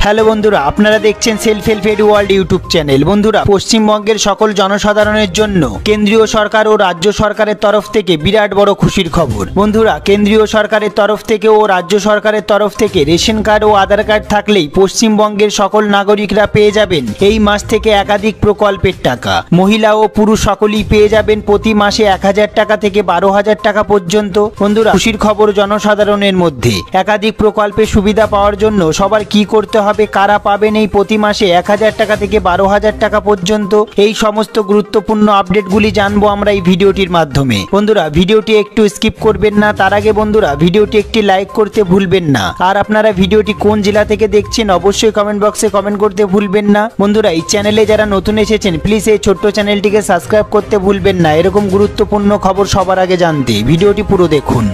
Hello বন্ধুরা, আপনারা দেখছেন self help aid world YouTube channel. বন্ধুরা, পশ্চিমবঙ্গের সকল জনসাধারণের জন্য কেন্দ্রীয় সরকার ও রাজ্য সরকারের তরফ থেকে বিরাট বড় খুশির খবর। বন্ধুরা, কেন্দ্রীয় সরকারের তরফ থেকে ও রাজ্য সরকারের তরফ থেকে রেশন কার্ড ও আধার কার্ড থাকলেই পশ্চিমবঙ্গের সকল নাগরিকরা পেয়ে যাবেন এই মাস থেকে একাধিক প্রকল্পের টাকা। মহিলা ও পুরুষ সকলেই পেয়ে যাবেন প্রতি মাসে 1000 টাকা থেকে 12,000 টাকা পর্যন্ত। বন্ধুরা, খুশির খবর জনসাধারণের মধ্যে। একাধিক প্রকল্পের সুবিধা পাওয়ার জন্য সবার কি করতে হবে, কারা পাবেন এই প্রতি মাসে 1000 টাকা থেকে 12,000 টাকা পর্যন্ত, এই সমস্ত গুরুত্বপূর্ণ আপডেটগুলি জানবো আমরা এই ভিডিওটির মাধ্যমে। বন্ধুরা, ভিডিওটি একটু স্কিপ করবেন না। তার আগে বন্ধুরা, ভিডিওটি একটি লাইক করতে ভুলবেন না। আর আপনারা ভিডিওটি কোন জেলা থেকে দেখছেন অবশ্যই কমেন্ট বক্সে কমেন্ট করতে ভুলবেন না। বন্ধুরা, এই চ্যানেলে যারা নতুন এসেছেন প্লিজ এই ছোট্ট চ্যানেলটিকে সাবস্ক্রাইব করতে ভুলবেন না এরকম গুরুত্বপূর্ণ খবর সবার আগে জানতে। ভিডিওটি পুরো দেখুন।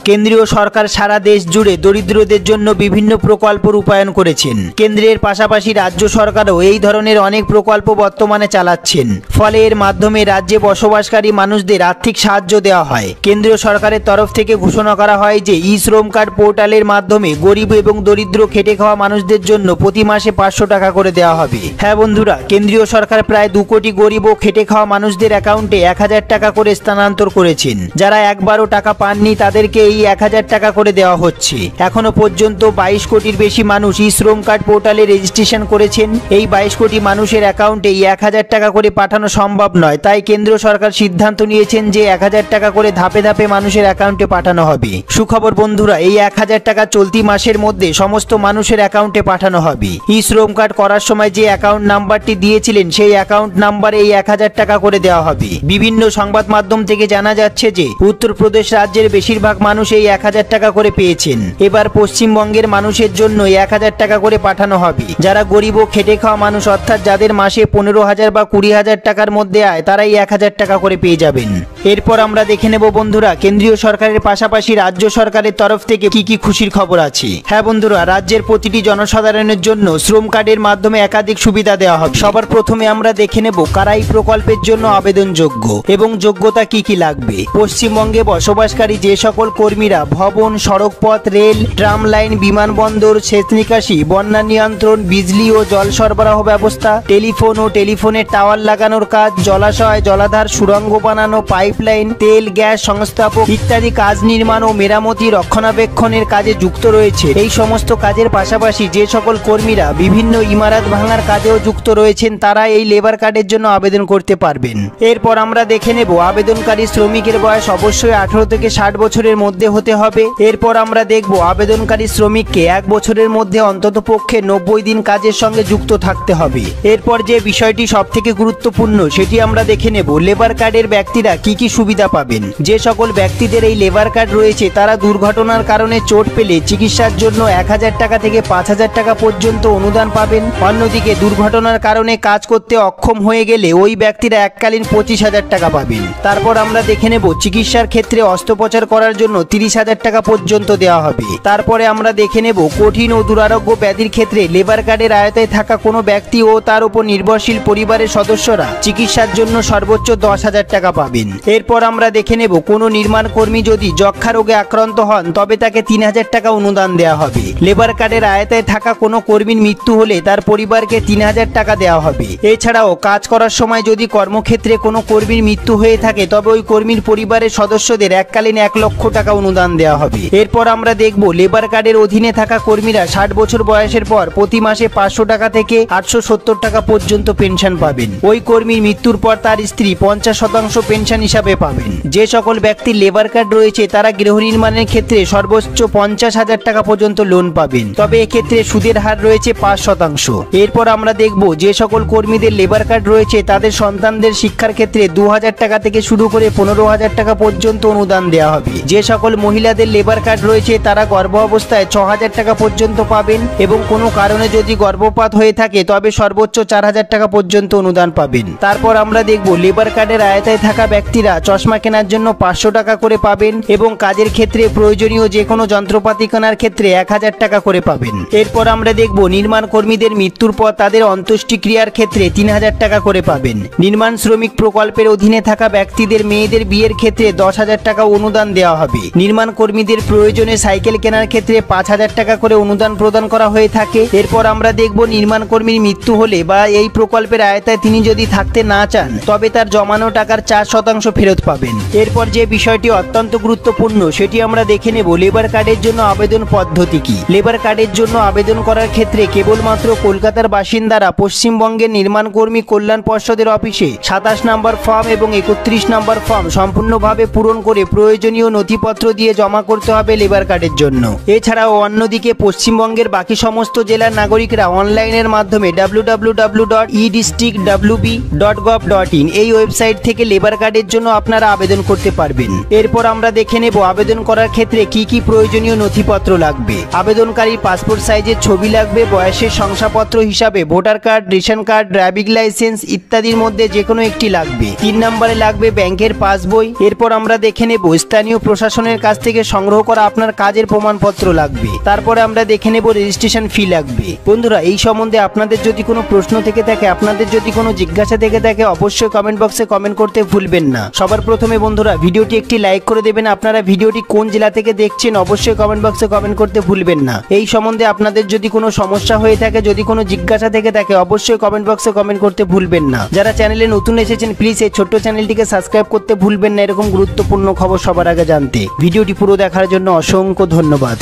কেন্দ্রীয় সরকার সারা দেশ জুড়ে দরিদ্রদের জন্য বিভিন্ন প্রকল্প রূপায়ণ করেছেন। কেন্দ্রের পাশাপাশি রাজ্য সরকারও এই ধরনের অনেক প্রকল্প বর্তমানে চালাচ্ছেন। ফলে এর মাধ্যমে রাজ্যে বসবাসকারী মানুষদের আর্থিক সাহায্য দেওয়া হয়। কেন্দ্রীয় সরকারের তরফ থেকে ঘোষণা করা হয় যে ই শ্রম কার্ড পোর্টালের মাধ্যমে গরিব এবং দরিদ্র খেটে খাওয়া মানুষদের জন্য প্রতি মাসে 500 টাকা করে দেওয়া হবে। হ্যাঁ বন্ধুরা, কেন্দ্রীয় সরকার প্রায় 2 কোটি গরিব ও খেটে খাওয়া মানুষদের অ্যাকাউন্টে 1000 টাকা করে স্থানান্তর করেছেন। যারা একবারও টাকা পাননি তাদেরকে এই 1000 টাকা করে দেওয়া হচ্ছে। এখনো পর্যন্ত 22 কোটির বেশি মানুষ ই শ্রম কার্ড পোর্টালে রেজিস্ট্রেশন করেছেন। এই 22 কোটি মানুষের অ্যাকাউন্টে এই 1000 টাকা করে পাঠানো সম্ভব নয়, তাই কেন্দ্র সরকার সিদ্ধান্ত নিয়েছেন যে 1000 টাকা করে ধাপে ধাপে মানুষের অ্যাকাউন্টে পাঠানো হবে। সুখবর বন্ধুরা, এই 1000 টাকা চলতি মাসের মধ্যে সমস্ত মানুষের অ্যাকাউন্টে পাঠানো হবে। ই শ্রম কার্ড করার সময় যে অ্যাকাউন্ট নাম্বারটি দিয়েছিলেন সেই অ্যাকাউন্ট নাম্বারে এই 1000 টাকা করে দেওয়া হবে। বিভিন্ন সংবাদ মাধ্যম থেকে জানা যাচ্ছে যে উত্তরপ্রদেশ রাজ্যের বেশিরভাগ মানুষ এই 1000 টাকা করে পেয়েছেন। এবার পশ্চিমবঙ্গের মানুষের জন্য 1000 টাকা করে পাঠানো হবে। যারা গরিব ও খেটে খাওয়া মানুষ, অর্থাৎ যাদের মাসে 15,000 বা 20,000 টাকার মধ্যে আয়, তারাই 1000 টাকা করে পেয়ে যাবেন। এরপর আমরা দেখে নেব বন্ধুরা, কেন্দ্রীয় সরকারের পাশাপাশি রাজ্য সরকারের তরফ থেকে কি কি খুশির খবর আছে। হ্যাঁ বন্ধুরা, রাজ্যের প্রতিটি জনসাধারণের জন্য শ্রম কার্ডের মাধ্যমে একাধিক সুবিধা দেওয়া হবে। সবার প্রথমে আমরা দেখে নেব কারা এই প্রকল্পের জন্য আবেদনযোগ্য এবং যোগ্যতা কি কি লাগবে। পশ্চিমবঙ্গে বসবাসকারী যে সকল কর্মীরা ভবন, সড়কপথ, রেল, ট্রাম লাইন, বিমানবন্দর, সেচ নিকাশি, বন্যা নিয়ন্ত্রণ, বিজলি ও জল সরবরাহ ব্যবস্থা, টেলিফোন ও টেলিফোনের টাওয়ার লাগানোর কাজ, জলাশয়, জলাধার, সুড়ঙ্গ বানানো, পাইপলাইন, তেল, গ্যাস সংস্থাপক ইত্যাদি কাজ নির্মাণ ও মেরামতি, রক্ষণাবেক্ষণের কাজে যুক্ত রয়েছে। এই সমস্ত কাজের পাশাপাশি যে সকল কর্মীরা বিভিন্ন ইমারত ভাঙার কাজেও যুক্ত রয়েছেন তারা এই লেবার কার্ডের জন্য আবেদন করতে পারবেন। এরপর আমরা দেখে নেব আবেদনকারী শ্রমিকের বয়স অবশ্যই 18 থেকে 60 বছরের মধ্যে হতে হবে। এরপর আমরা দেখব আবেদনকারী শ্রমিককে 1 বছরের মধ্যে অন্ততপক্ষে 90 দিন কাজের সঙ্গে যুক্ত থাকতে হবে। এরপর যে বিষয়টি সবথেকে গুরুত্বপূর্ণ সেটি আমরা দেখে নেব লেবার কার্ডের ব্যক্তিরা কি কি সুবিধা পাবেন। যে সকল ব্যক্তিদের এই লেবার কার্ড রয়েছে তারা দুর্ঘটনার কারণে চোট পেলে চিকিৎসার জন্য 1000 টাকা থেকে 5000 টাকা পর্যন্ত অনুদান পাবেন। অন্যদিকে দুর্ঘটনার কারণে কাজ করতে অক্ষম হয়ে গেলে ওই ব্যক্তিরা এককালীন 25,000 টাকা পাবেন। তারপর আমরা দেখে নেব চিকিৎসার ক্ষেত্রে অস্ত্রোপচার করার জন্য 30,000 টাকা পর্যন্ত দেওয়া হবে। তারপরে আমরা দেখে নেব কঠিন ও দুরারোগ্য ব্যাধির ক্ষেত্রে লেবার কার্ডের আয়তায় থাকা কোনো ব্যক্তি ও তার উপর নির্ভরশীল পরিবারের সদস্যরা চিকিৎসার জন্য সর্বোচ্চ 10,000 টাকা পাবেন। এরপর আমরা দেখে নেব কোনো নির্মাণ কর্মী যদি যক্ষা রোগে আক্রান্ত হন তবে তাকে 3000 টাকা অনুদান দেওয়া হবে। লেবার কার্ডের আয়তায় থাকা কোনো কর্মীর মৃত্যু হলে তার পরিবারকে 3000 টাকা দেওয়া হবে। এছাড়াও কাজ করার সময় যদি কর্মক্ষেত্রে কোনো কর্মীর মৃত্যু হয়ে থাকে তবে ওই কর্মীর পরিবারের সদস্যদের এককালীন 1 লক্ষ টাকা অনুদান দেওয়া হবে। এরপর আমরা দেখব লেবার কার্ডের অধীনে থাকা কর্মীরা 60 বছর বয়সের পর প্রতি মাসে 500 টাকা থেকে 870 টাকা পর্যন্ত পেনশন পাবেন। ওই কর্মীর মৃত্যুর পর তার স্ত্রী 50% পেনশন হিসাবে পাবেন। যে সকল ব্যক্তির লেবার কার্ড রয়েছে তারা গৃহ নির্মাণের ক্ষেত্রে সর্বোচ্চ 50,000 টাকা পর্যন্ত লোন পাবেন, তবে এক্ষেত্রে সুদের হার রয়েছে 5%। এরপর আমরা দেখব যে সকল কর্মীদের লেবার কার্ড রয়েছে তাদের সন্তানদের শিক্ষার ক্ষেত্রে 2000 টাকা থেকে শুরু করে 15,000 টাকা পর্যন্ত অনুদান দেওয়া হবে। যে সকল মহিলাদের লেবার কার্ড রয়েছে তারা গর্ভ অবস্থায় 6,000 টাকা পর্যন্ত পাবেন এবং কোনো কারণে যদি গর্ভপাত হয়ে থাকে তবে সর্বোচ্চ 4,000 টাকা পর্যন্ত অনুদান পাবেন। তারপর আমরা দেখব লেবার কার্ডের আয়তায় থাকা ব্যক্তিরা চশমা কেনার জন্য 500 টাকা করে পাবেন এবং কাজের ক্ষেত্রে প্রয়োজনীয় যে কোনো যন্ত্রপাতি কেনার ক্ষেত্রে 1000 টাকা করে পাবেন। এরপর আমরা দেখব নির্মাণ কর্মীদের মৃত্যুর পর তাদের অন্ত্যেষ্টিক্রিয়ার ক্ষেত্রে 3000 টাকা করে পাবেন। নির্মাণ শ্রমিক প্রকল্পের অধীনে থাকা ব্যক্তিদের মেয়েদের বিয়ের ক্ষেত্রে 10,000 টাকা অনুদান দেওয়া হবে। নির্মাণ কর্মীদের প্রয়োজনে সাইকেল কেনার ক্ষেত্রে 5,000 টাকা করে অনুদান প্রদান করা হয়ে থাকে। এরপর আমরা দেখব নির্মাণ কর্মীর মৃত্যু হলে বা এই প্রকল্পের আওতায় তিনি যদি থাকতে না চান তবে তার জমানো টাকার 4% ফেরত পাবেন। এরপর যে বিষয়টি অত্যন্ত গুরুত্বপূর্ণ সেটি আমরা দেখে নেব লেবার কার্ডের জন্য আবেদন পদ্ধতি কি। লেবার কার্ডের জন্য আবেদন করার ক্ষেত্রে কেবলমাত্র কলকাতার বাসিন্দারা পশ্চিমবঙ্গের নির্মাণ কর্মী কল্যাণ পর্ষদের অফিসে 27 নম্বর ফর্ম এবং 31 নম্বর ফর্ম সম্পূর্ণভাবে পূরণ করে প্রয়োজনীয় নথিপত্র দিয়ে জমা করতে হবে লেবার কার্ডের জন্য। এছাড়াও অন্যদিকে পশ্চিমবঙ্গের বাকি সমস্ত জেলার নাগরিকরা অনলাইনের মাধ্যমে www.edistrictwb.gov.in এই ওয়েবসাইট থেকে লেবার কার্ডের জন্য আপনারা আবেদন করতে পারবেন। এরপর আমরা দেখে নেব আবেদন করার ক্ষেত্রে কি কি প্রয়োজনীয় নথিপত্র লাগবে। আবেদনকারীর পাসপোর্ট সাইজের ছবি লাগবে, বয়সের শংসাপত্র হিসাবে voter card, ration card, driving licence ইত্যাদির মধ্যে যে কোনো একটি লাগবে। 3 নম্বরে লাগবে ব্যাংকের পাসবই। এরপর আমরা দেখে নেব স্থানীয় প্রশাসনের কাছ থেকে সংগ্রহ করা আপনার কাজের প্রমাণপত্র লাগবে। তারপরে আমরা দেখে নেব রেজিস্ট্রেশন ফি লাগবে। বন্ধুরা, এই সম্বন্ধে আপনাদের যদি কোনো প্রশ্ন থেকে থাকে, আপনাদের যদি কোনো জিজ্ঞাসা থেকে থাকে অবশ্যই কমেন্ট বক্সে কমেন্ট করতে ভুলবেন না। সবার প্রথমে বন্ধুরা ভিডিওটি একটি লাইক করে দেবেন। আপনারা ভিডিওটি কোন জেলা থেকে দেখছেন অবশ্যই কমেন্ট বক্সে কমেন্ট করতে ভুলবেন না। এই সম্বন্ধে আপনাদের যদি কোনো সমস্যা হয়ে থাকে, যদি কোনো জিজ্ঞাসা থেকে থাকে অবশ্যই কমেন্ট বক্সে কমেন্ট করতে ভুলবেন না। যারা চ্যানেলে নতুন এসেছেন প্লিজ এই ছোট্ট চ্যানেলটিকে সাবস্ক্রাইব করতে ভুলবেন না এরকম গুরুত্বপূর্ণ খবর সবার আগে জানতে। ভিডিওটি পুরো দেখার জন্য অসংখ্য ধন্যবাদ।